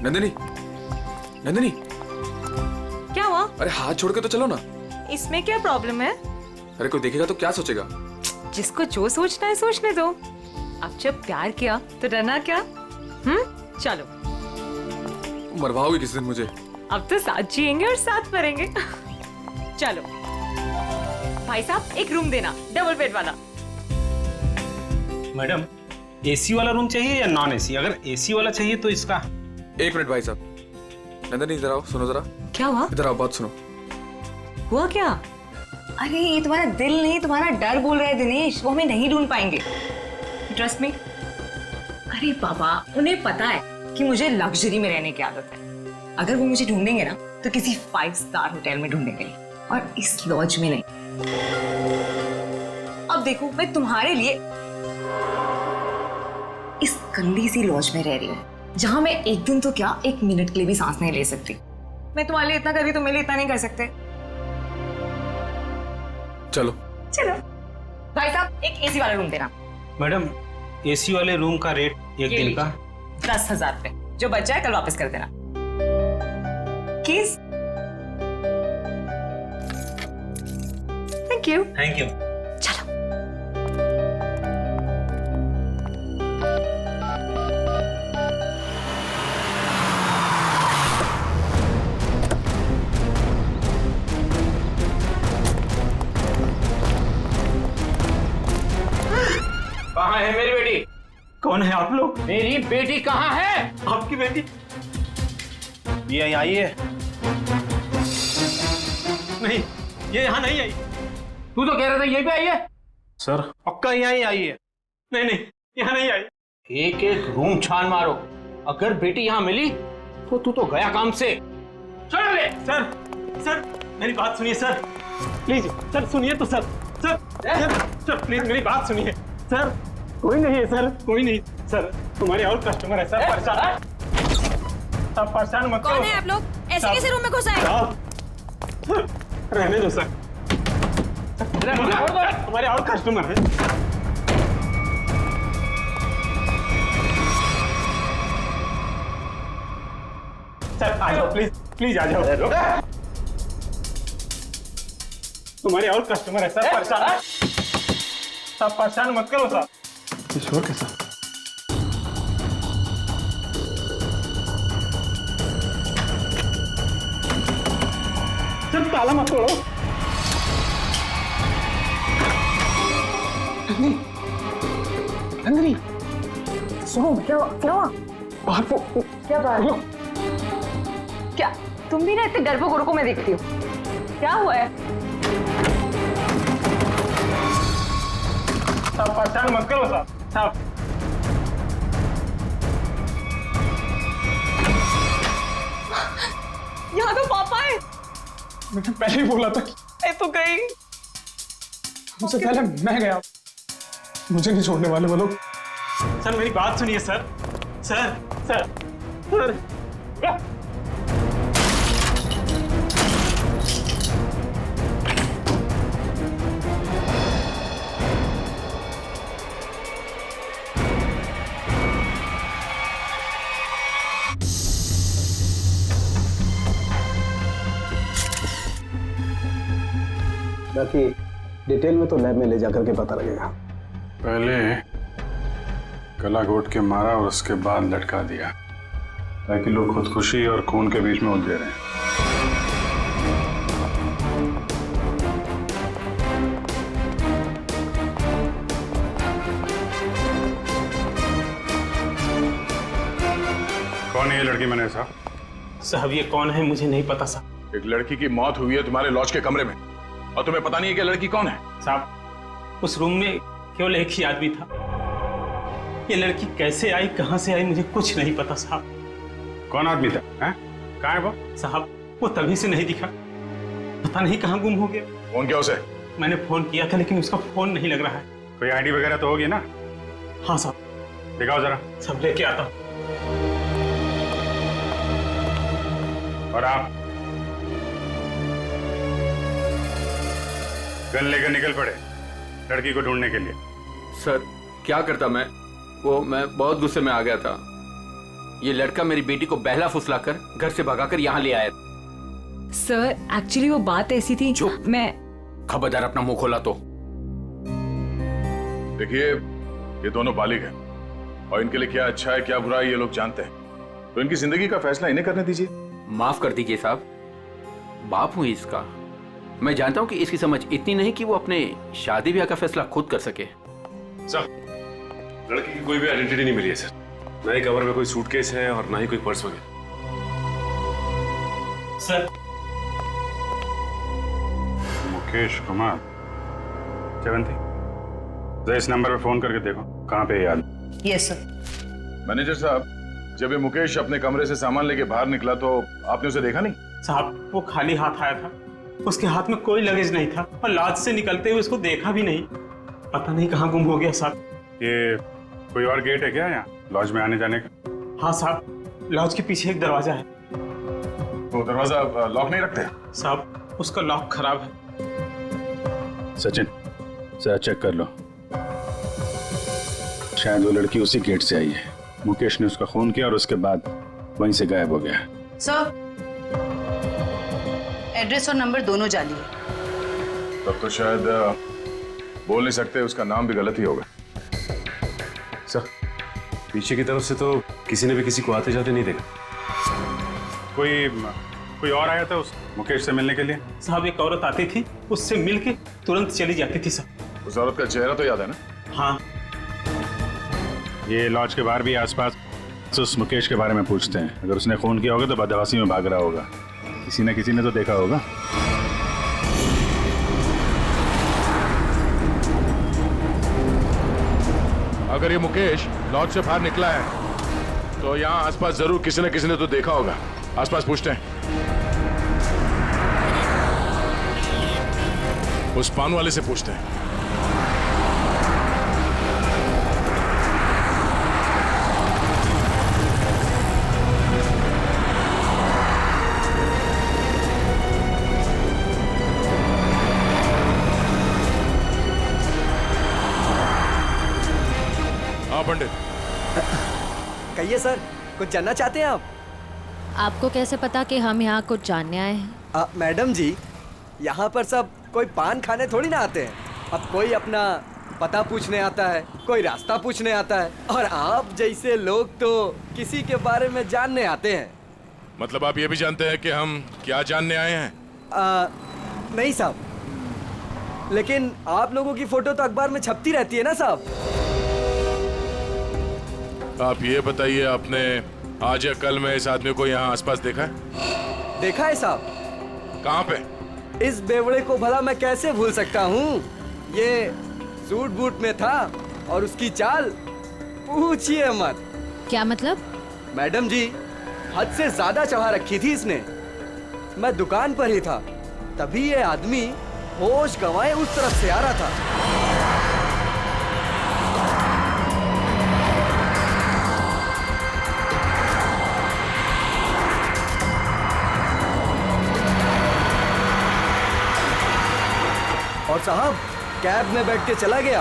नंदिनी, नंदिनी, क्या हुआ? अरे हाथ छोड़ के तो चलो ना। इसमें क्या प्रॉब्लम है? अरे कोई देखेगा तो क्या सोचेगा? जिसको जो सोचना है सोचने दो। अब जब प्यार किया तो डरना क्या? चलो। मरवाओगे किसी दिन मुझे? अब तो साथ जिएंगे और साथ मरेंगे। चलो। भाई साहब एक रूम देना, डबल बेड वाला। मैडम एसी वाला रूम चाहिए या नॉन एसी? अगर एसी वाला चाहिए तो इसका। एक मिनट भाई साहब। नंदिनी इधर आओ, सुनो जरा। क्या हुआ? इधर आओ, बात सुनो। हुआ क्या? अरे ये तुम्हारा दिल नहीं, तुम्हारा डर बोल रहा है दिनेश। वो हमें नहीं ढूंढ पाएंगे, ट्रस्ट मी। अरे बाबा, उन्हें पता है कि मुझे लग्जरी में रहने की आदत है। अगर वो मुझे ढूंढेंगे ना तो किसी 5 स्टार होटल में ढूंढेंगे, और इस लॉज में नहीं। अब देखो, मैं तुम्हारे लिए इस गंदी सी लॉज में रह रही हूँ, जहां मैं एक दिन तो क्या, 1 मिनट के लिए भी सांस नहीं ले सकती। मैं तुम्हारे लिए इतना कर रही, तो मेरे लिए इतना नहीं कर सकते? चलो चलो। भाई साहब एक एसी वाला रूम देना। मैडम एसी वाले रूम का रेट एक दिन का 10,000 रुपए। जो बच जाए कल वापस कर देना। किस? Thank you. Thank you. चलो। कहाँ है मेरी बेटी? कौन है आप लोग? मेरी बेटी कहाँ है? आपकी बेटी ये आई है? नहीं, ये यहाँ नहीं आई। तू तो कह रहा था यहीं पे आई है। सर पक्का यहाँ ही आई है। नहीं नहीं, यहाँ नहीं आई। एक एक रूम छान मारो, अगर बेटी यहाँ मिली तो तू तो गया काम से। चलो ले। सर सर मेरी बात सुनिए सर, प्लीज सर सुनिए तो सर। सर सर प्लीज मेरी बात सुनिए सर। कोई नहीं है सर, कोई नहीं सर। तुम्हारे और कस्टमर है सर, परेशान। आप परेशान मत करो। कौन है आप लोग? ऐसे कैसे रूम में घुस आए? रहने दो सर, हमारे और कस्टमर है। सर आ जाओ प्लीज, प्लीज आ जाओ। तुम्हारे और कस्टमर है सर, परेशान। आप परेशान मत करो सर। किशोर के साथ सर, ताला मत तोड़ो। नंदिनी सुनो, क्या हुआ? बाहर को क्या बात? क्या तुम भी ना इतने डरपोक औरतों को मैं देखती हूँ? क्या हुआ है? आप परेशान मत करो साहब। साहब यहाँ तो पापा है। मैंने पहले ही बोला था कि मैं तो गई। उससे पहले मैं गया, मुझे नहीं छोड़ने वाले वो लोग। सर मेरी बात सुनिए सर। सर सर सर बाकी डिटेल में तो लैब में ले जाकर के पता लगेगा। पहले गला घोट के मारा और उसके बाद लटका दिया, ताकि लोग खुदकुशी और खून के बीच में उलझे रहे। कौन है ये लड़की मैंने साहब? साहब ये कौन है मुझे नहीं पता साहब। एक लड़की की मौत हुई है तुम्हारे लॉज के कमरे में, और तुम्हें पता नहीं है कि लड़की कौन है? साहब उस रूम में केवल एक ही आदमी था। ये लड़की कैसे आई, कहां से आई, मुझे कुछ नहीं पता साहब। कौन आदमी था? कहाँ है वो? साहब वो तभी से नहीं दिखा, पता नहीं कहाँ गुम हो गया। फोन किया उसे? मैंने फोन किया था लेकिन उसका फोन नहीं लग रहा है। कोई आईडी वगैरह तो होगी ना? हाँ साहब। दिखाओ जरा। सब लेके आता हूँ। और आप गन लेकर निकल पड़े लड़की को ढूंढने के लिए। सर क्या करता मैं, वो मैं बहुत गुस्से में आ गया था। ये लड़का मेरी बेटी को बहला फुसलाकर घर से भगाकर यहाँ ले आया। सर एक्चुअली वो बात ऐसी थी। चुप। मैं खबरदार अपना मुंह खोला तो। देखिए, ये दोनों बालिग हैं और इनके लिए क्या अच्छा है क्या बुरा है ये लोग जानते हैं, तो इनकी जिंदगी का फैसला इन्हें करने दीजिए। माफ कर दीजिए साहब, बाप हूं इसका। मैं जानता हूं कि इसकी समझ इतनी नहीं कि वो अपने शादी ब्याह का फैसला खुद कर सके। सर, लड़की की कोई भी आइडेंटिटी नहीं मिली है सर। ना ही कवर में कोई सूटकेस है और ना ही कोई पर्स वगैरह। सर, मुकेश कुमार 70। जरा इस नंबर पे फोन करके देखो कहाँ पे है याद। Yes sir. मैनेजर साहब, जब ये मुकेश अपने कमरे से सामान लेके बाहर निकला तो आपने उसे देखा नहीं? साहब वो खाली हाथ आया था, उसके हाथ में कोई लगेज नहीं था और लॉज से निकलते हुए उसको देखा भी नहीं। पता नहीं कहाँ गुम हो गया साहब। ये कोई और गेट है क्या यहाँ लॉज में आने जाने का? हाँ साहब, लॉज के पीछे एक दरवाजा है। तो दरवाजा लॉक नहीं रखते? साहब उसका लॉक खराब है। सचिन, जरा चेक कर लो, शायद वो लड़की उसी गेट से आई है। मुकेश ने उसका खून किया और उसके बाद वहीं से गायब हो गया। सर, एड्रेस और नंबर दोनों जाली है। तब तो शायद बोल नहीं सकते, उसका नाम भी गलत ही होगा। सर, पीछे की तरफ से तो किसी ने भी किसी को आते जाते नहीं देखा। कोई और आया था उस मुकेश से मिलने के लिए? साहब एक औरत आती थी, उससे मिलके तुरंत चली जाती थी सर। उस औरत का चेहरा तो याद है ना? हाँ। ये लॉज के बाहर भी आसपास उस मुकेश के बारे में पूछते हैं। अगर उसने खून किया होगा तो बदहवासी में भाग रहा होगा। किसी न किसी ने तो देखा होगा। अगर ये मुकेश लॉज से बाहर निकला है तो यहाँ आसपास जरूर किसी न किसी ने तो देखा होगा। आसपास पूछते हैं। उस पान वाले से पूछते हैं। हाँ पंडित। कहिए सर, कुछ जानना चाहते हैं आप? आपको कैसे पता कि हम यहाँ कुछ जानने आए हैं? मैडम जी, यहाँ पर सब कोई पान खाने थोड़ी ना आते हैं। अब कोई अपना पता पूछने आता है, कोई रास्ता पूछने आता है, और आप जैसे लोग तो किसी के बारे में जानने आते हैं। मतलब आप ये भी जानते हैं कि हम क्या जानने आए हैं? नहीं साहब, लेकिन आप लोगों की फोटो तो अखबार में छपती रहती है ना साहब। आप ये बताइए, आपने आज या कल में इस आदमी को यहाँ आसपास देखा है? देखा है साहब। कहाँ पे? इस बेवड़े को भला मैं कैसे भूल सकता हूँ। ये सूट बूट में था और उसकी चाल पूछिए मत। क्या मतलब? मैडम जी, हद से ज्यादा चढ़ा रखी थी इसने। मैं दुकान पर ही था, तभी ये आदमी होश गंवाए उस तरफ से आ रहा था। और साहब कैब में बैठ के चला गया।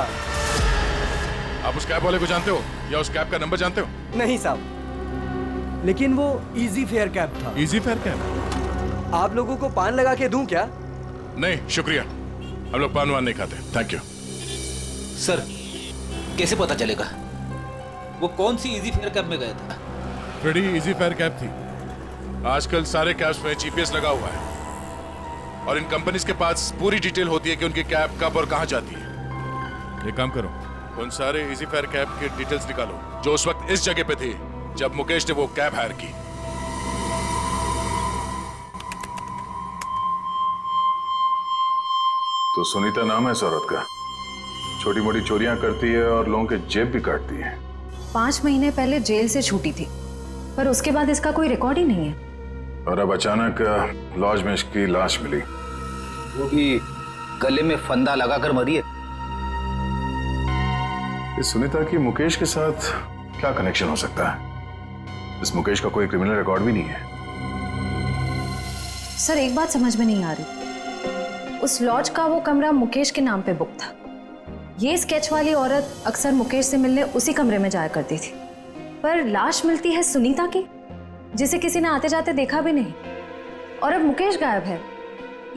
आप उस कैब वाले को जानते हो या उस कैब का नंबर जानते हो? नहीं साहब, लेकिन वो इजी फेयर कैब था। Easy fair cab? आप लोगों को पान लगा के दूं क्या? नहीं शुक्रिया, हम लोग पान वान नहीं खाते। Thank you. सर, कैसे पता चलेगा वो कौन सी इजी फेयर कैब में गया था? बड़ी इजी फेयर कैब थी। आजकल सारे कैब्स में जीपीएस लगा हुआ है और इन कंपनीज के पास पूरी डिटेल होती है कि उनकी कैब कब और कहां जाती है। एक काम करो, उन सारे इजी फेयर कैब के डिटेल्स निकालो जो उस वक्त इस जगह पे थी जब मुकेश ने वो कैब हायर की। तो सुनीता नाम है इस औरत का। छोटी मोटी चोरियां करती है और लोगों के जेब भी काटती है। 5 महीने पहले जेल से छूटी थी, पर उसके बाद इसका कोई रिकॉर्ड ही नहीं है। और अब अचानक लॉज में इसकी लाश मिली, वो भी गले में फंदा लगाकर मरी है। इस सुनीता की मुकेश के साथ क्या कनेक्शन हो सकता है? इस मुकेश का कोई क्रिमिनल रिकॉर्ड भी नहीं है। सर, एक बात समझ में नहीं आ रही। उस लॉज का वो कमरा मुकेश के नाम पे बुक था। ये स्केच वाली औरत अक्सर मुकेश से मिलने उसी कमरे में जाया करती थी, पर लाश मिलती है सुनीता की, जिसे किसी ने आते जाते देखा भी नहीं, और अब मुकेश गायब है।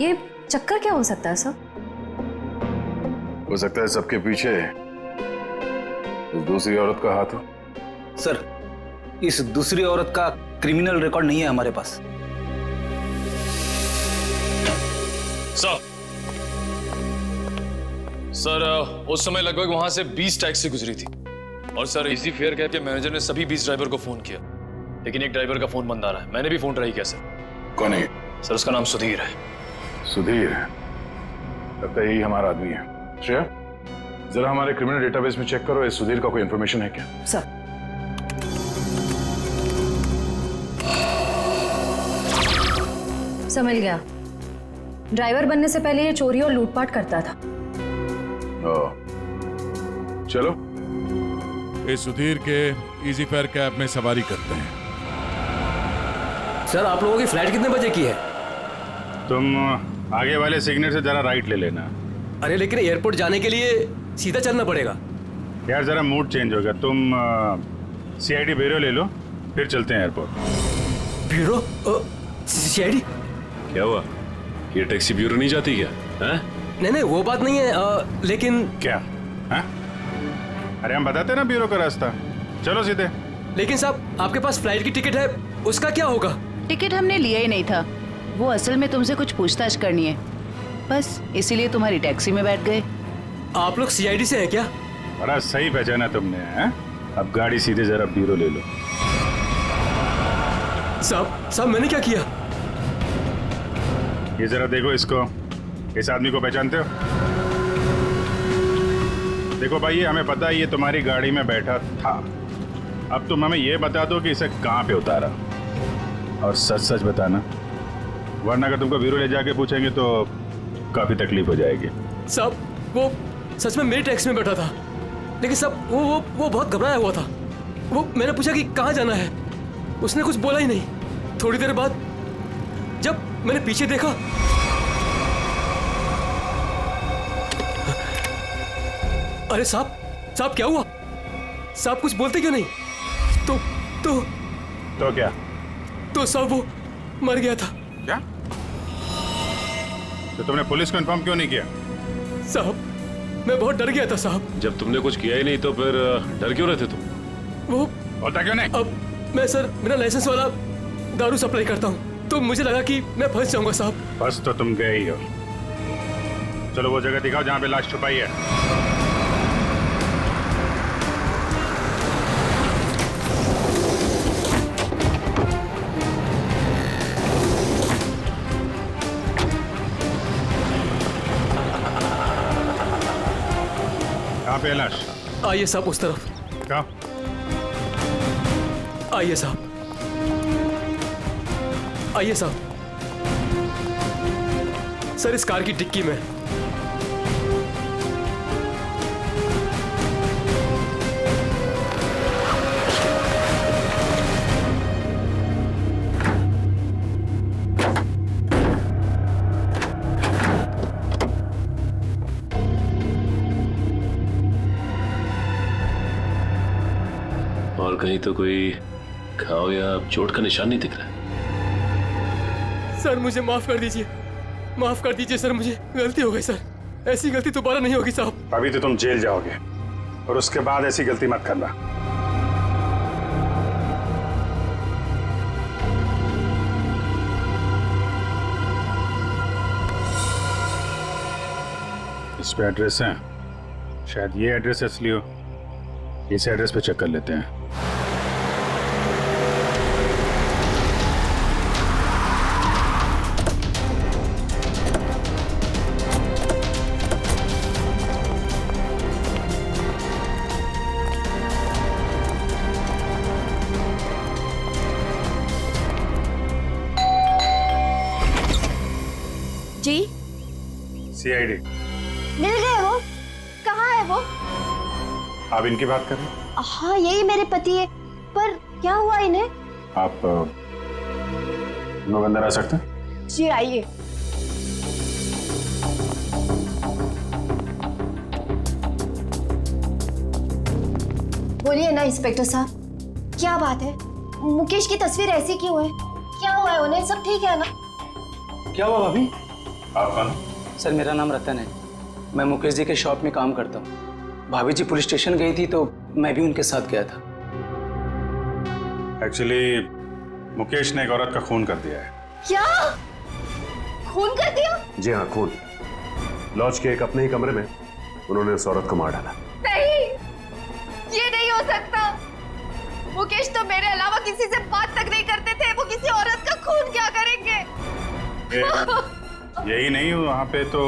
ये चक्कर क्या हो सकता है सर? हो सकता है सबके पीछे उस दूसरी औरत का हाथ हो। सर, इस दूसरी औरत का क्रिमिनल रिकॉर्ड नहीं है हमारे पास। सर उस समय लगभग वहां से 20 टैक्सी गुजरी थी और सर इजी फेयर कैब के मैनेजर ने सभी 20 ड्राइवर को फोन किया, लेकिन एक ड्राइवर का फोन बंद आ रहा है। मैंने भी फोन ट्राई किया सर। कौन है? सर उसका नाम सुधीर है। सुधीर? लगता है यही हमारा आदमी है। श्रेया, जरा हमारे क्रिमिनल डेटाबेस में चेक करो, इस सुधीर का कोई इंफॉर्मेशन है क्या? सर समझ गया, ड्राइवर बनने से पहले ये चोरी और लूटपाट करता था। चलो इस सुधीर के इजी फेयर कैब में सवारी करते हैं। सर आप लोगों की फ्लाइट कितने बजे की है? तुम आगे वाले सिग्नल से जरा राइट ले लेना। अरे लेकिन एयरपोर्ट जाने के लिए सीधा चलना पड़ेगा। यार जरा मूड चेंज होगा, तुम CID ब्यूरो ले लो, फिर चलते हैं एयरपोर्ट। ब्यूरो? CID? क्या हुआ? ये टैक्सी ब्यूरो नहीं जाती क्या? हैं? नहीं वो बात नहीं है, लेकिन क्या है? अरे हम बताते ना ब्यूरो का रास्ता, चलो सीधे। लेकिन साहब आपके पास फ्लाइट की टिकट है, उसका क्या होगा? टिकट हमने लिया ही नहीं था, वो असल में तुमसे कुछ पूछताछ करनी है, बस इसीलिए तुम्हारी टैक्सी में बैठ गए। आप लोग CID से हैं क्या? बड़ा सही पहचाना तुमने, हैं? अब गाड़ी सीधे जरा ब्यूरो ले लो। साहब मैंने क्या किया? ये जरा देखो इसको, इस आदमी को पहचानते हो? देखो भाई, हमें पता है ये तुम्हारी गाड़ी में बैठा था। अब तुम हमें ये बता दो कि इसे कहाँ पे उतारा, और सच सच बताना, वरना अगर तुमको ब्यूरो ले जाके पूछेंगे तो काफी तकलीफ हो जाएगी। साहब वो सच में मेरी टैक्सी में बैठा था, लेकिन साहब वो बहुत घबराया हुआ था। वो मैंने पूछा कि कहाँ जाना है, उसने कुछ बोला ही नहीं। थोड़ी देर बाद जब मैंने पीछे देखा, अरे साहब क्या हुआ? साहब कुछ बोलते क्यों नहीं? तो क्या? तो साहब वो मर गया था। क्या? तो तुमने पुलिस को इन्फॉर्म क्यों नहीं किया? साहब मैं बहुत डर गया था साहब। जब तुमने कुछ किया ही नहीं तो फिर डर क्यों रहे थे तुम? वो होता क्यों नहीं? अब मैं सर बिना लाइसेंस वाला दारू सप्लाई करता हूँ, तो मुझे लगा कि मैं फंस जाऊंगा साहब। बस तो तुम गए ही हो। चलो वो जगह दिखाओ जहाँ पे लाश छुपाई है। कहाँ पे है लाश? आइए साहब उस तरफ। कहाँ? आइए साहब, आइए साहब। सर इस कार की डिक्की में। और कहीं तो कोई घाव या चोट का निशान नहीं दिख रहा है। सर मुझे माफ कर दीजिए, माफ कर दीजिए सर, मुझे गलती हो गई सर। ऐसी गलती दोबारा नहीं होगी साहब। अभी तो तुम जेल जाओगे और उसके बाद ऐसी गलती मत करना। इस पे एड्रेस है, शायद ये एड्रेस असली हो। इस एड्रेस पे चेक कर लेते हैं। जी CID मिल गए वो? कहाँ है वो? आप इनकी बात कर रहे हैं? हाँ यही मेरे पति है, पर क्या हुआ इन्हें? आप लोग अंदर आ सकते हैं? जी आइए। बोलिए ना इंस्पेक्टर साहब, क्या बात है? मुकेश की तस्वीर ऐसी क्यों है? क्या हुआ है उन्हें? सब ठीक है ना? क्या हुआ भाभी? आप कौन? सर मेरा नाम रतन है, मैं मुकेश जी के शॉप में काम करता हूँ। भाभी जी पुलिस स्टेशन गई थी तो मैं भी उनके साथ गया था। एक्चुअली मुकेश ने एक औरत का खून कर दिया है। क्या? खून कर दिया? जी हाँ, खून। लॉज के एक अपने ही कमरे में उन्होंने उस औरत को मार डाला। नहीं, ये नहीं हो सकता। मुकेश तो मेरे अलावा किसी से बात तक नहीं करते थे, वो किसी औरत का खून क्या करेंगे? यही नहीं, वहाँ पे तो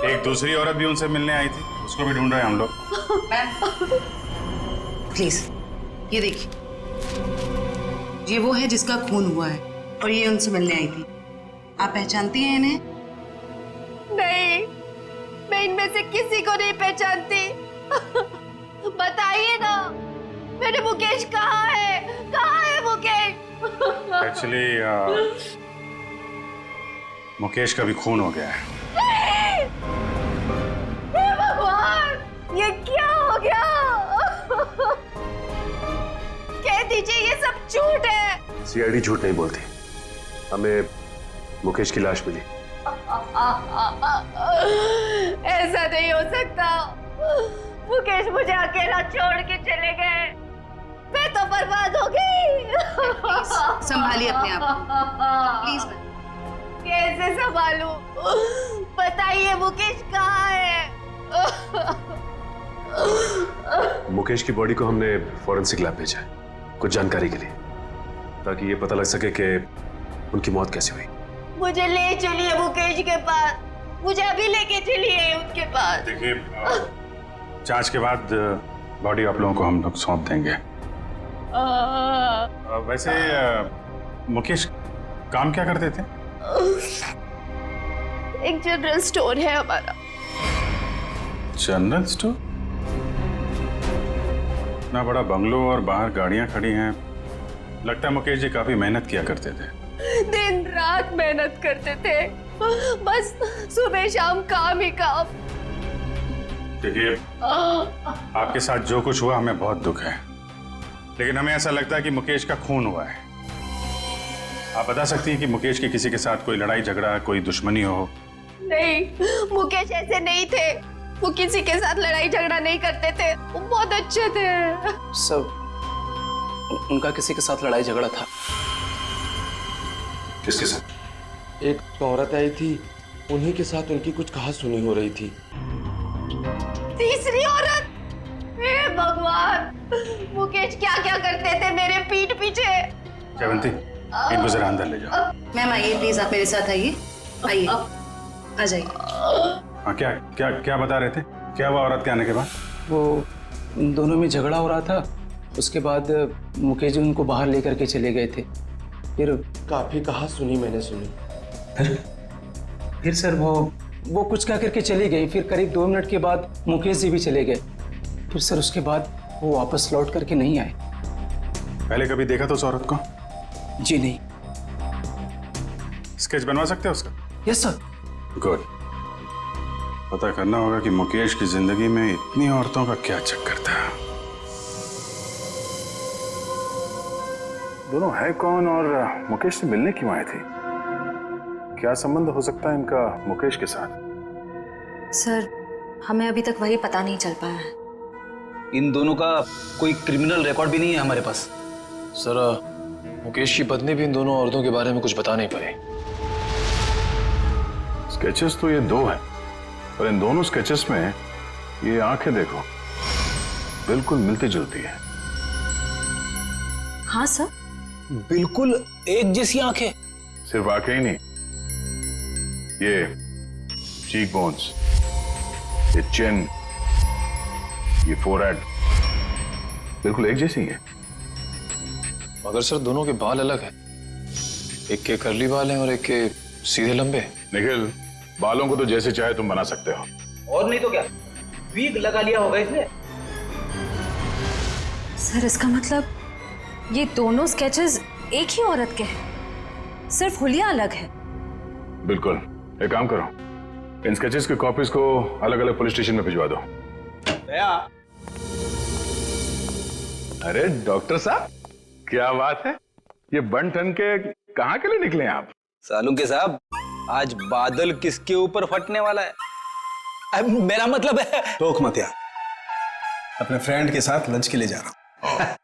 एक दूसरी औरत भी उनसे मिलने आई थी, उसको भी ढूंढ रहे हैं हम लोग। प्लीज ये देखिए, ये वो है जिसका खून हुआ है और ये उनसे मिलने आई थी। आप पहचानती हैं इन्हें? नहीं, मैं इनमें से किसी को नहीं पहचानती। बताइए ना, मेरे मुकेश कहाँ है? कहाँ है मुकेश? एक्चुअली मुकेश का भी खून हो गया है। हे भगवान, ये क्या हो गया? कह दीजिए ये सब झूठ है। सीआईडी झूठ नहीं बोलती, हमें मुकेश की लाश मिली। ऐसा नहीं हो सकता। मुकेश मुझे अकेला छोड़ के चले गए, मैं तो बर्बाद हो गई। संभालिए अपने आप को, प्लीज। कैसे संभालूं? बताइए मुकेश कहाँ है? मुकेश की बॉडी को हमने फॉरेंसिक लैब भेजा है कुछ जानकारी के लिए, ताकि ये पता लग सके कि उनकी मौत कैसे हुई। मुझे ले चलिए मुकेश के पास, मुझे अभी लेके चलिए उनके पास। देखिए, जांच के बाद बॉडी आप लोगों को हम लोग सौंप देंगे। वैसे मुकेश काम क्या करते थे? एक जनरल स्टोर है हमारा। General store? इतना बड़ा बंगलो और बाहर गाड़ियां खड़ी हैं, लगता है मुकेश जी काफी मेहनत किया करते थे। दिन रात मेहनत करते थे, बस सुबह शाम काम ही काम। देखिए, आपके साथ जो कुछ हुआ हमें बहुत दुख है, लेकिन हमें ऐसा लगता है कि मुकेश का खून हुआ है। आप बता सकती हैं कि मुकेश की किसी के साथ कोई लड़ाई झगड़ा, कोई दुश्मनी हो? नहीं, मुकेश ऐसे नहीं थे। वो किसी के साथ लड़ाई झगड़ा नहीं करते थे, वो बहुत अच्छे थे। सब उनका किसी के साथ लड़ाई झगड़ा था। किसके साथ? एक औरत आई थी, उन्हीं के साथ उनकी कुछ कहा सुनी हो रही थी। तीसरी औरत? हे भगवान, मुकेश क्या क्या करते थे मेरे पीठ पीछे। जयवंती, इनको जरा अंदर ले जाओ। मैम आइए प्लीज, आप मेरे साथ आइए। आइए, आ जाइए। हाँ, क्या क्या क्या बता रहे थे? क्या हुआ औरत के आने के बाद? वो इन दोनों में झगड़ा हो रहा था, उसके बाद मुकेश जी उनको बाहर लेकर के चले गए थे। फिर काफी कहा सुनी मैंने सुनी। फिर सर वो कुछ कह करके चली गई। फिर करीब 2 मिनट के बाद मुकेश जी भी चले गए। फिर सर उसके बाद वो वापस लौट करके नहीं आए। पहले कभी देखा था उस औरत को? जी नहीं। स्केच बनवा सकते हैं उसका? Yes sir. गुड। पता करना होगा कि मुकेश की जिंदगी में इतनी औरतों का क्या चक्कर था। दोनों है कौन और मुकेश से मिलने क्यों आए थे? क्या संबंध हो सकता है इनका मुकेश के साथ? सर, हमें अभी तक वही पता नहीं चल पाया है। इन दोनों का कोई क्रिमिनल रिकॉर्ड भी नहीं है हमारे पास। सर, मुकेश की पत्नी भी इन दोनों औरतों के बारे में कुछ बता नहीं पाई। स्केचेस तो ये 2 हैं, और इन दोनों स्केचेस में ये आंखें देखो, बिल्कुल मिलती जुलती है। हाँ सर, बिल्कुल एक जैसी आंखें। सिर्फ आंखें ही नहीं, ये चीक बोन्स, ये चिन, ये फोरहेड, बिल्कुल एक जैसी है। मगर सर दोनों के बाल अलग हैं। एक के कर्ली बाल हैं और एक के सीधे लंबे। निखिल, बालों को तो जैसे चाहे तुम बना सकते हो, और नहीं तो क्या, वीग लगा लिया होगा इसने। सर इसका मतलब ये दोनों स्केचेस एक ही औरत के हैं, सिर्फ हुलिया अलग है। बिल्कुल। एक काम करो, इन स्केचेस की कॉपीज को अलग अलग पुलिस स्टेशन में भिजवा दो। अरे डॉक्टर साहब, क्या बात है, ये बन ठन के कहाँ के लिए निकले आप? सालू के साहब, आज बादल किसके ऊपर फटने वाला है? मेरा मतलब है। टोक मत यार, अपने फ्रेंड के साथ लंच के लिए जा रहा हूँ।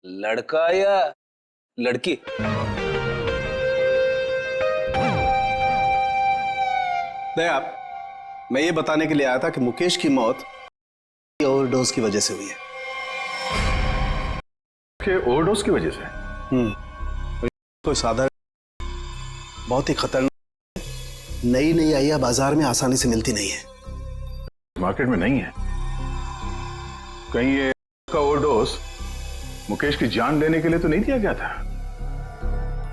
लड़का या लड़की? नहीं आप, मैं ये बताने के लिए आया था कि मुकेश की मौत ओवरडोज की वजह से हुई है। ओवरडोज की वजह से? कोई साधारण, बहुत ही खतरनाक, नई नई आइया बाजार में आसानी से मिलती नहीं है। मार्केट में नहीं है? कहीं ये का ओवरडोज मुकेश की जान लेने के लिए तो नहीं दिया गया था?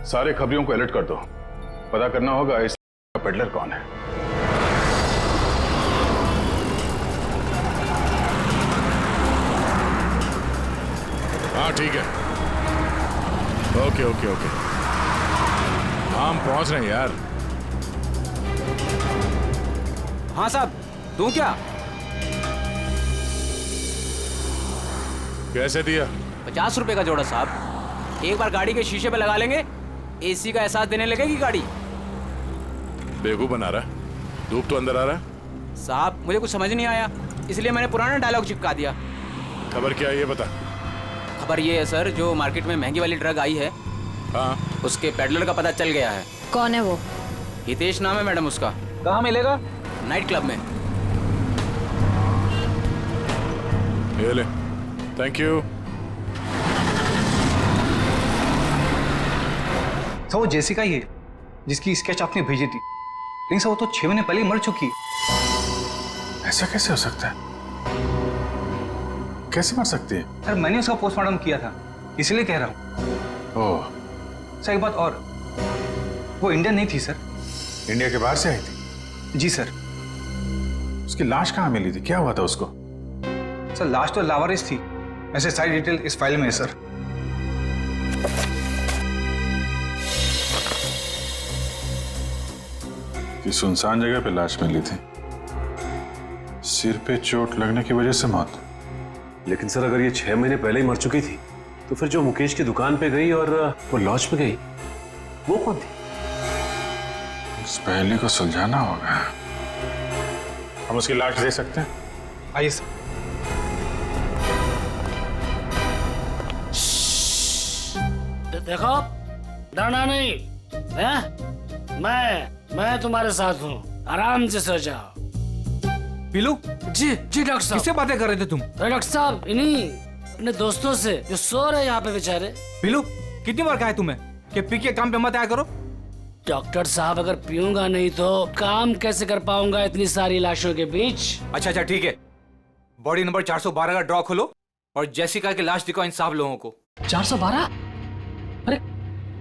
सारे खबरियों को अलर्ट कर दो, पता करना होगा इस पेडलर कौन है। हाँ ठीक है, ओके ओके ओके, हम पहुंच रहे हैं यार। हाँ साहब, दूं क्या? कैसे दिया? 50 रुपए का जोड़ा साहब। एक बार गाड़ी के शीशे पे लगा लेंगे, एसी का एहसास देने लगेगी गाड़ी। बेवकूफ बना रहा है, धूप तो अंदर आ रहा है। साहब मुझे कुछ समझ नहीं आया, इसलिए मैंने पुराना डायलॉग चिपका दिया। खबर क्या है ये बता। खबर ये है सर, जो मार्केट में महंगी वाली ड्रग आई है, हाँ, उसके पेडलर का पता चल गया है। कौन है वो? हितेश नाम है मैडम उसका। कहाँ मिलेगा? नाइट क्लब में। ये ले, थैंक यू। सर वो जेसिका ही है जिसकी स्केच आपने भेजी थी, लेकिन सर वो तो 6 महीने पहले ही मर चुकी है। ऐसा कैसे हो सकता है? कैसे मर सकती है? सर मैंने उसका पोस्टमार्टम किया था, इसलिए कह रहा हूँ। ओह, सर एक बात और, वो इंडियन नहीं थी सर। इंडिया के बाहर से आई थी? जी सर। उसकी लाश कहाँ मिली थी, क्या हुआ था उसको? सर लाश तो लावारिस थी, ऐसे सारी डिटेल इस फाइल में है सर। कि सुनसान जगह पे लाश मिली थी, सिर पे चोट लगने की वजह से मौत। लेकिन सर अगर ये 6 महीने पहले ही मर चुकी थी तो फिर जो मुकेश की दुकान पे गई और वो लॉज पे गई, वो कौन थी? उस पहले को सुलझाना होगा। हम उसकी लाश दे सकते हैं? आइए सर। देखो, डरना नहीं है? मैं तुम्हारे साथ हूँ, आराम से सो जाओ। पीलू? जी डॉक्टर साहब। किससे बातें कर रहे थे तुम? डॉक्टर साहब इन्हीं अपने दोस्तों से जो सो रहे यहाँ पे बेचारे। पीलू कितनी बार कहा है तुम्हें कि पी के काम पे मत आया करो? डॉक्टर साहब अगर पीऊंगा नहीं तो काम कैसे कर पाऊंगा इतनी सारी लाशों के बीच? अच्छा ठीक है, बॉडी नंबर 412 का ड्रॉ खोलो और जेसिका की लाश दिखाओ इन सब लोगों को। 412? अरे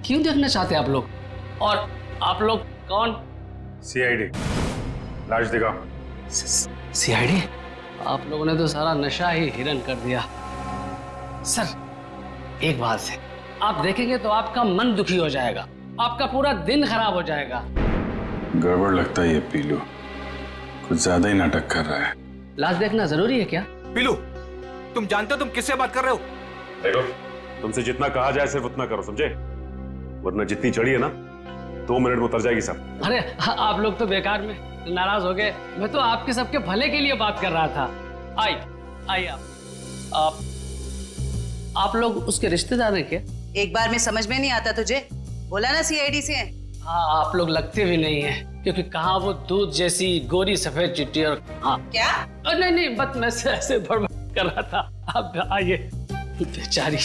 क्यों देखना चाहते हैं आप लोग? और आप लोग कौन? CID, लाश दिखाओ। CID? आप लोगों ने तो सारा नशा ही हिरन कर दिया। सर एक बात है, आप देखेंगे तो आपका मन दुखी हो जाएगा, आपका पूरा दिन खराब हो जाएगा। गड़बड़ लगता है ये पीलू, कुछ ज्यादा ही नाटक कर रहा है। लाश देखना जरूरी है क्या? पीलू तुम जानते हो तुम किससे बात कर रहे हो? देखो, तुमसे जितना कहा जाए सिर्फ उतना करो, समझे? वरना जितनी चढ़ी है ना 2 मिनट में उतर जाएगी सब। अरे आप लोग तो बेकार में नाराज हो गए, मैं तो आपके सबके भले के लिए बात कर रहा था। आइए आप लोग उसके रिश्तेदार हैं क्या? एक बार में समझ में नहीं आता तुझे? बोला ना CID से हैं। हाँ आप लोग लगते भी नहीं हैं, क्योंकि कहाँ वो दूध जैसी गोरी सफेद चिट्ठी और हाँ क्या? नहीं बस मैं ऐसे बड़बड़ कर रहा था। आप आइए, बेचारी।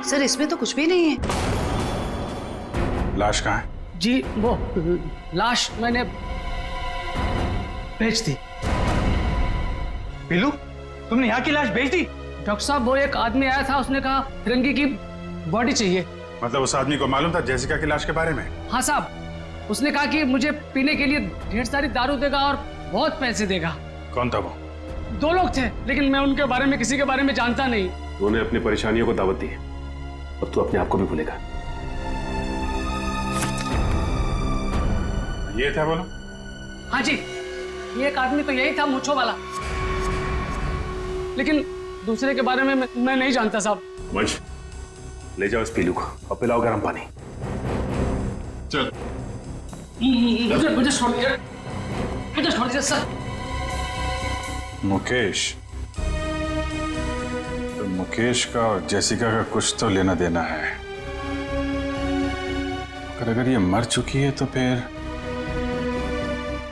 सर इसमें तो कुछ भी नहीं है। लाश कहाँ है? जी वो लाश मैंने भेज दी। पीलू तुमने यहाँ की लाश भेज दी? डॉक्टर साहब वो एक आदमी आया था, उसने कहा तिरंगी की बॉडी चाहिए। मतलब उस आदमी को मालूम था जेसिका की लाश के बारे में? हाँ साहब, उसने कहा कि मुझे पीने के लिए ढेर सारी दारू देगा और बहुत पैसे देगा। कौन था वो? 2 लोग थे, लेकिन मैं उनके बारे में किसी के बारे में जानता नहीं। उन्होंने अपनी परेशानियों को दावत दी है, अब तू अपने आप को भी भूलेगा। ये था बोलो? हाँ जी, ये एक आदमी तो यही था, मूंछों वाला, लेकिन दूसरे के बारे में मैं नहीं जानता साहब। वंश, ले जाओ इस पीलू को और पिलाओ गर्म पानी। चल। मुझे छोड़ दीजिए, मुझे छोड़ दीजिए सर। मुकेश, तो मुकेश का और जेसिका का कुछ तो लेना देना है। अगर ये मर चुकी है तो फिर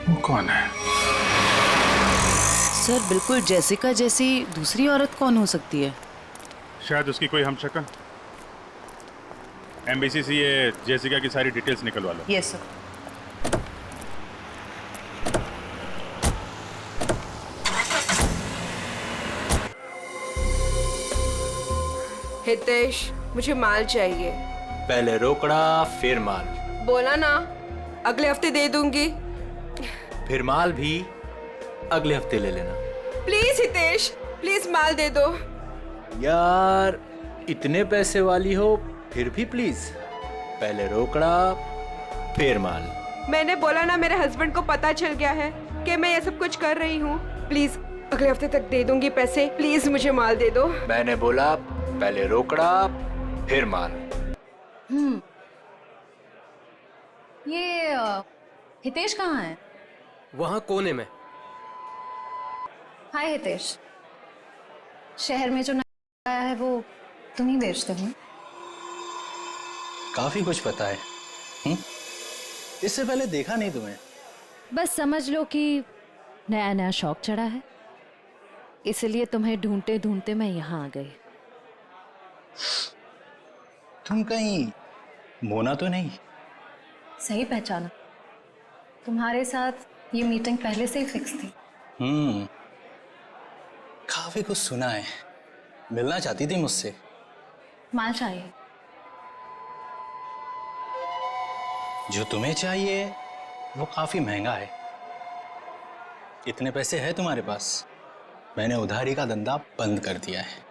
वो कौन है? सर बिल्कुल जेसिका जैसी दूसरी औरत कौन हो सकती है? शायद उसकी कोई हमशक्ल। एमबीसी से ये जेसिका की सारी डिटेल्स निकलवा लो। Yes sir. हितेश, मुझे माल चाहिए। पहले रोकड़ा फिर माल। बोला ना, अगले हफ्ते दे दूंगी। फिर माल भी अगले हफ्ते ले लेना। प्लीज हितेश, प्लीज माल दे दो। यार इतने पैसे वाली हो फिर भी प्लीज, पहले रोकड़ा फिर माल। मैंने बोला ना, मेरे हस्बैंड को पता चल गया है कि मैं ये सब कुछ कर रही हूँ। प्लीज अगले हफ्ते तक दे दूंगी पैसे। प्लीज मुझे माल दे दो। मैंने बोला पहले रोकड़ा फिर माल। ये हितेश कहाँ है? वहाँ कोने में। हाय हितेश, शहर में जो नया आया है वो तुम ही बेचते हो? काफी कुछ पता है। इससे पहले देखा नहीं तुम्हें। बस समझ लो कि नया नया शौक चढ़ा है, इसलिए तुम्हें ढूंढते ढूंढते मैं यहाँ आ गई। तुम कहीं मोना तो नहीं? सही पहचाना, तुम्हारे साथ ये मीटिंग पहले से ही फिक्स थी। काफी कुछ सुना है। मिलना चाहती थी मुझसे। माल चाहिए। जो तुम्हें चाहिए वो काफी महंगा है। इतने पैसे है तुम्हारे पास? मैंने उधारी का धंधा बंद कर दिया है।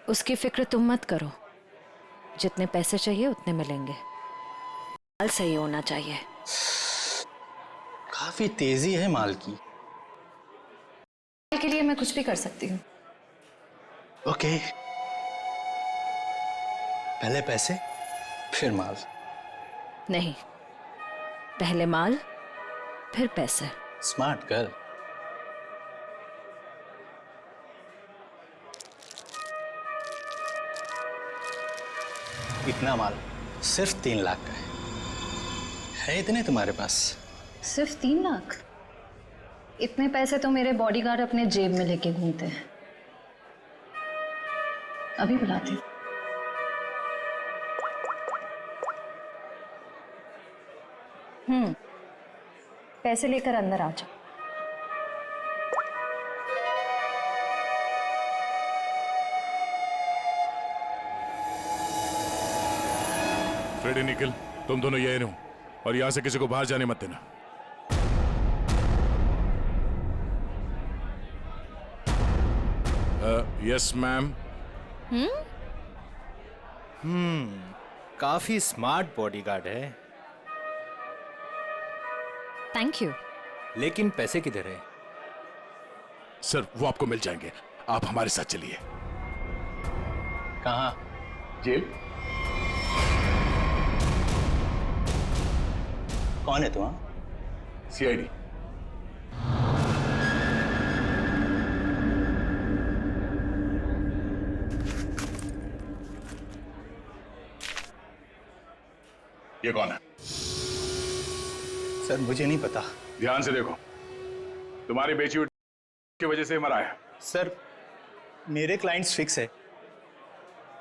उसकी फिक्र तुम मत करो, जितने पैसे चाहिए उतने मिलेंगे। माल सही होना चाहिए। काफी तेजी है माल की। माल के लिए मैं कुछ भी कर सकती हूँ। ओके, पहले पैसे फिर माल। नहीं, पहले माल फिर पैसे। Smart girl. इतना माल सिर्फ 3 लाख का है इतने तुम्हारे पास? सिर्फ 3 लाख? इतने पैसे तो मेरे बॉडीगार्ड अपने जेब में लेके घूमते हैं। अभी बुलाती हूँ। पैसे लेकर अंदर आ जाओ। फ्रेडी, निकल, तुम दोनों यहीं रहो और यहां से किसी को बाहर जाने मत देना। Yes ma'am. काफी स्मार्ट बॉडीगार्ड है। Thank you. लेकिन पैसे किधर है? सर वो आपको मिल जाएंगे, आप हमारे साथ चलिए। कहाँ? जेल। कौन है तुम? सीआईडी। ये कौन है? सर मुझे नहीं पता। ध्यान से देखो, तुम्हारी बेची हुई की वजह से मरा है। सर मेरे क्लाइंट्स फिक्स है,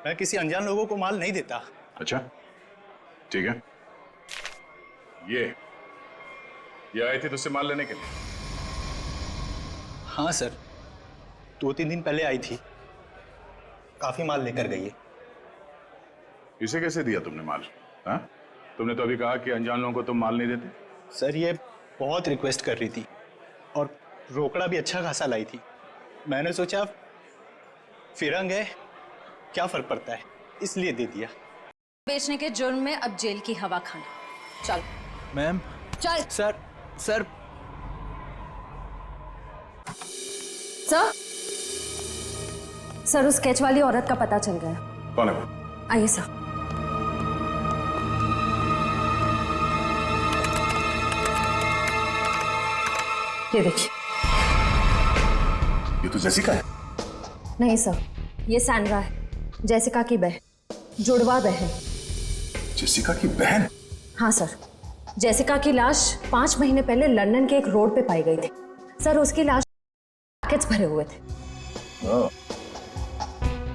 मैं किसी अनजान लोगों को माल नहीं देता। अच्छा ठीक है। ये आई थी तुझसे माल लेने के लिए? हाँ सर, 2-3 दिन पहले आई थी, काफी माल लेकर गई है। इसे कैसे दिया तुमने माल? हाँ, तुमने तो अभी कहा कि अनजान लोगों को तुम माल नहीं देते। सर ये बहुत रिक्वेस्ट कर रही थी और रोकड़ा भी अच्छा खासा लाई थी। मैंने सोचा फिरंग है, क्या फर्क पड़ता है, इसलिए दे दिया। बेचने के जुर्म में अब जेल की हवा खाना। चल मैम। चल। सर सर सर उस स्केच वाली औरत का पता चल गया। कौन है वो? आइए सर। ये देखिए। ये तो जेसिका है। नहीं सर, ये सैंड्रा है, जेसिका की बहन, जुड़वा बहन। जेसिका की बहन? हाँ सर, जेसिका की लाश 5 महीने पहले लंदन के एक रोड पे पाई गई थी। सर उसकी लाश पैकेट्स भरे हुए थे।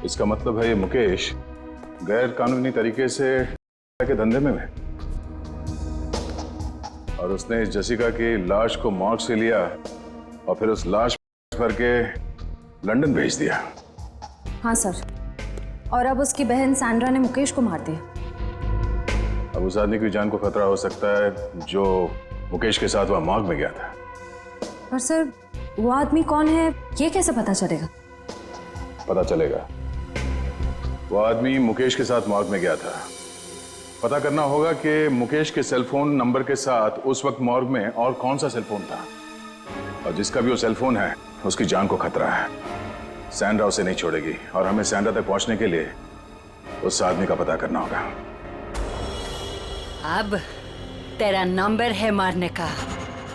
इसका मतलब है ये मुकेश गैर कानूनी तरीके से के धंधे में है और उसने इस जेसिका की लाश को मॉर्ग से लिया और फिर उस लाश भर के लंदन भेज दिया। हाँ सर, और अब उसकी बहन सैंड्रा ने मुकेश को मार दिया। अब उस आदमी की जान को खतरा हो सकता है जो मुकेश के साथ वह मॉर्ग में गया था। पर सर वो आदमी कौन है ये कैसे पता चलेगा? पता चलेगा। वो आदमी मुकेश के साथ मॉर्ग में गया था। पता करना होगा कि मुकेश के सेलफोन नंबर के साथ उस वक्त मॉर्ग में और कौन सा सेलफोन था, और जिसका भी वो सेलफोन है उसकी जान को खतरा है। सैंड्रा उसे नहीं छोड़ेगी और हमें सैंड्रा तक पहुंचने के लिए उस आदमी का पता करना होगा। अब तेरा नंबर है मारने का।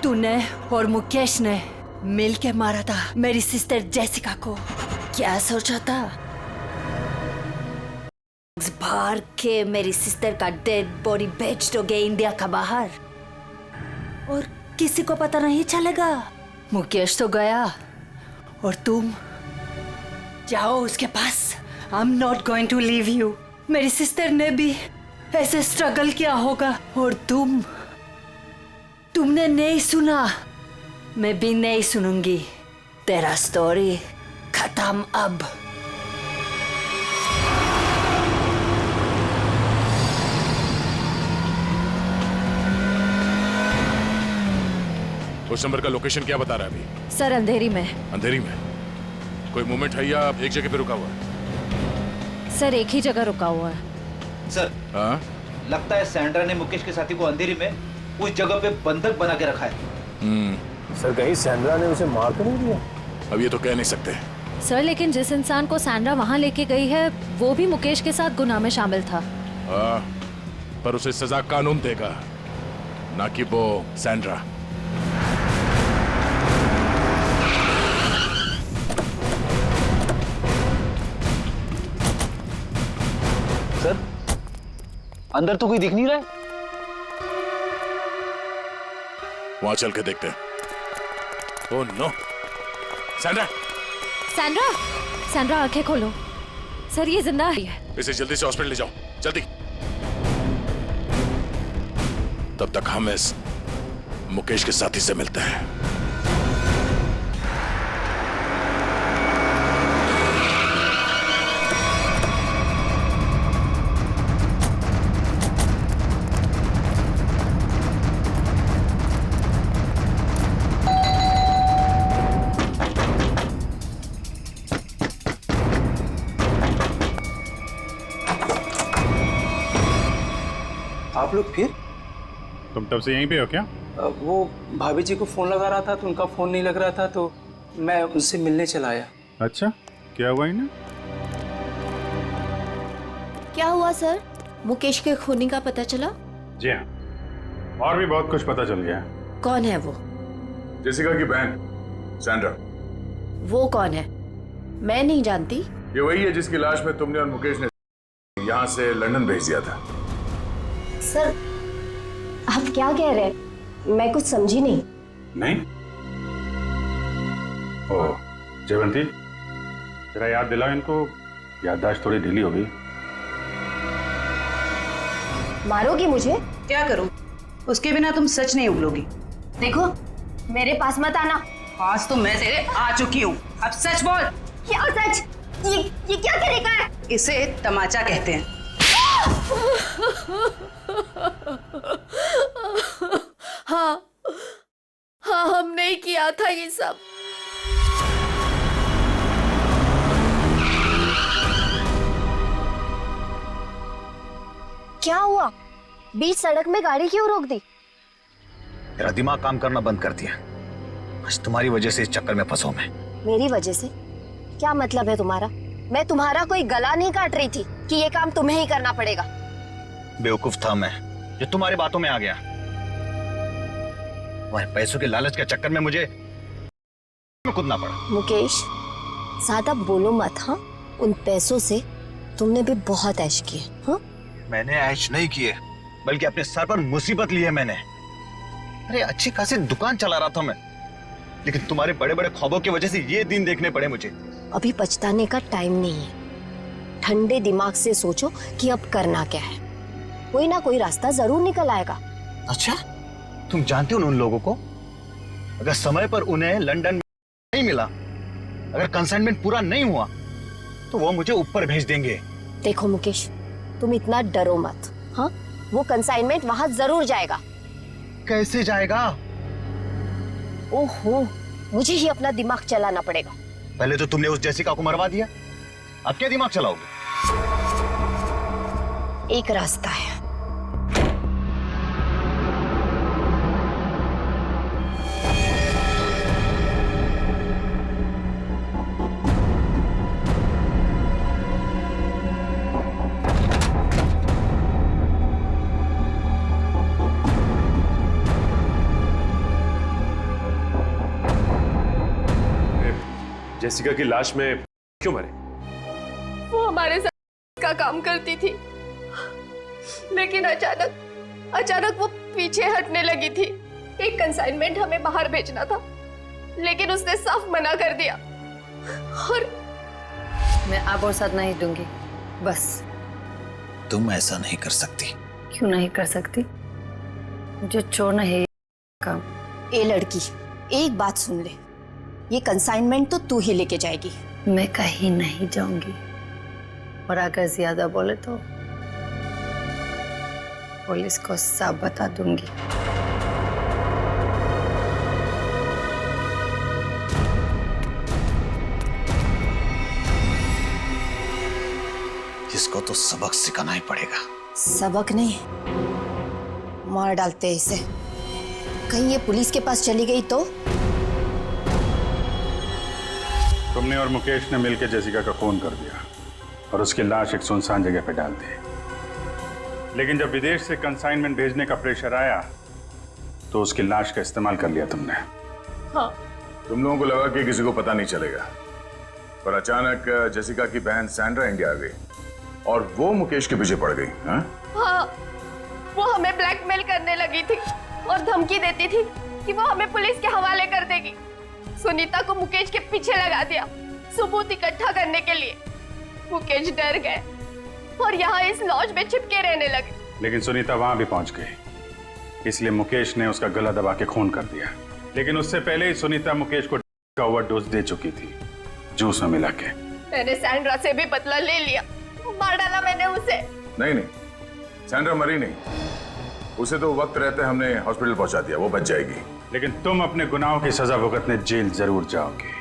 तूने और मुकेश ने मिलके मारा था मेरी सिस्टर जेसिका को। क्या सोचा था? बाहर के मेरी सिस्टर का डेड बॉडी बेच दोगे इंडिया का बाहर और किसी को पता नहीं चलेगा। मुकेश तो गया और तुम जाओ उसके पास। I am not going to leave you. मेरी सिस्टर ने भी ऐसे स्ट्रगल किया होगा और तुमने नहीं सुना, मैं भी नहीं सुनूंगी। तेरा स्टोरी खत्म अब। उस नंबर का लोकेशन क्या बता रहा है अभी? सर अंधेरी में। अंधेरी में? कोई मूवमेंट है या एक जगह पे रुका हुआ है? सर एक ही जगह रुका हुआ है। सर हाँ? लगता है सैंड्रा ने मुकेश के साथी को अंधेरी में उस जगह पे बंधक बना के रखा है। सर कहीं सैंड्रा ने उसे मार तो नहीं दिया? अब ये तो कह नहीं सकते। सर लेकिन जिस इंसान को सैंड्रा वहां लेके गई है वो भी मुकेश के साथ गुनाह में शामिल था। हाँ, पर उसे सजा कानून देगा, ना कि वो सैंड्रा। सर अंदर तो कोई दिख नहीं रहा है। वहां चल के देखते हैं। Oh no, Sandra! Sandra! Sandra आंखें खोलो। सर ये जिंदा है। इसे जल्दी से हॉस्पिटल ले जाओ, जल्दी। तब तक हम इस मुकेश के साथी से मिलते हैं। आप लोग फिर? तुम तब से यहीं पे हो क्या? वो भाभी जी को फोन लगा रहा था तो उनका फोन नहीं लग रहा था तो मैं उनसे मिलने चला आया। अच्छा, क्या हुआ इन्हें? क्या हुआ सर? मुकेश के खूनी का पता चला? जी हाँ, और भी बहुत कुछ पता चल गया। कौन है वो? जेसिका की बहन सैंड्रा। वो कौन है? मैं नहीं जानती। ये वही है जिसकी लाश में तुमने और मुकेश ने यहाँ से लंदन भेज दिया था। सर आप क्या कह रहे हैं? मैं कुछ समझी नहीं। नहीं? ओह जयवंती, जरा याद दिलाओ इनको, याददाश्त थोड़ी ढीली हो गई। मारोगी मुझे? क्या करूं? उसके बिना तुम सच नहीं उगलोगी। देखो मेरे पास मत आना। आज तो मैं तेरे आ चुकी हूँ, अब सच बोल। क्या सच? ये क्या तरीका है? इसे तमाचा कहते हैं। हाँ हाँ, हमने ही किया था ये सब। क्या हुआ? बीच सड़क में गाड़ी क्यों रोक दी? तेरा दिमाग काम करना बंद कर दिया। आज तुम्हारी वजह से इस चक्कर में फंसा मैं। मेरी वजह से? क्या मतलब है तुम्हारा? मैं तुम्हारा कोई गला नहीं काट रही थी कि ये काम तुम्हें ही करना पड़ेगा। बेवकूफ था मैं जो तुम्हारी बातों में आ गया। तुम्हारे पैसों के लालच के चक्कर में मुझे कूदना पड़ा। मुकेश, ज्यादा बोलो मत। हाँ, उन पैसों से तुमने भी बहुत ऐश किए। हाँ, मैंने ऐश नहीं किए, बल्कि अपने सर पर मुसीबत ली है मैंने। अरे अच्छी खासी दुकान चला रहा था मैं, लेकिन तुम्हारे बड़े बड़े ख्वाबों की वजह से ये दिन देखने पड़े मुझे। अभी पछताने का टाइम नहीं है। ठंडे दिमाग से सोचो कि अब करना क्या है। कोई ना कोई रास्ता जरूर निकल आएगा। अच्छा, तुम जानते हो उन लोगों को? अगर समय पर उन्हें लंदन में नहीं मिला, अगर कंसाइनमेंट पूरा नहीं हुआ, तो वो मुझे ऊपर भेज देंगे। देखो मुकेश, तुम इतना डरो मत। हाँ, वो कंसाइनमेंट वहां जरूर जाएगा। कैसे जाएगा? ओहो, मुझे ही अपना दिमाग चलाना पड़ेगा। पहले तो तुमने उस जेसिका को मरवा दिया, अब क्या दिमाग चलाओगे? एक रास्ता है। जेसिका की लाश में क्यों मरे? वो हमारे साथ का काम करती थी, लेकिन अचानक वो पीछे हटने लगी थी। एक कंसाइनमेंट हमें बाहर भेजना था, लेकिन उसने साफ मना कर दिया। और मैं आप और साथ नहीं दूंगी, बस। तुम ऐसा नहीं कर सकती। क्यों नहीं कर सकती? मुझे छोड़ना है ये काम। ए लड़की, एक बात सुन ले, ये कंसाइनमेंट तो तू ही लेके जाएगी। मैं कहीं नहीं जाऊंगी, और अगर ज्यादा बोले तो पुलिस को सब बता दूंगी। इसको तो सबक सिखाना ही पड़ेगा। सबक नहीं, मार डालते हैं इसे। कहीं ये पुलिस के पास चली गई तो? तुमने और मुकेश ने मिलकर जेसिका का खून कर दिया और उसकी लाश एक सुनसान जगह पे डाल दी। लेकिन जब विदेश से कंसाइनमेंट भेजने का प्रेशर आया तो उसकी लाश का इस्तेमाल कर लिया तुमने। हाँ। तुम लोगों को लगा कि किसी को पता नहीं चलेगा, पर अचानक जेसिका की बहन सैंड्रा इंडिया आ गई और वो मुकेश के पीछे पड़ गई। हाँ, वो हमें ब्लैकमेल करने लगी थी और धमकी देती थी कि वो हमें पुलिस के हवाले कर देगी। सुनीता को मुकेश के पीछे लगा दिया सबूत इकट्ठा करने के लिए। मुकेश डर गए और यहाँ इस लॉज में चिपके रहने लगे। लेकिन सुनीता वहां भी पहुंच गई, इसलिए मुकेश ने उसका गला दबा के खून कर दिया। लेकिन उससे पहले ही सुनीता मुकेश को का ओवरडोज दे चुकी थी, जूस में मिला के। मैंने सैंड्रा से भी बदला ले लिया, मार डाला मैंने उसे। नहीं, सैंड्रा मरी नहीं, उसे तो वक्त रहते हमने हॉस्पिटल पहुंचा दिया, वो बच जाएगी। लेकिन तुम अपने गुनाहों की सजा भुगतने जेल जरूर जाओगे।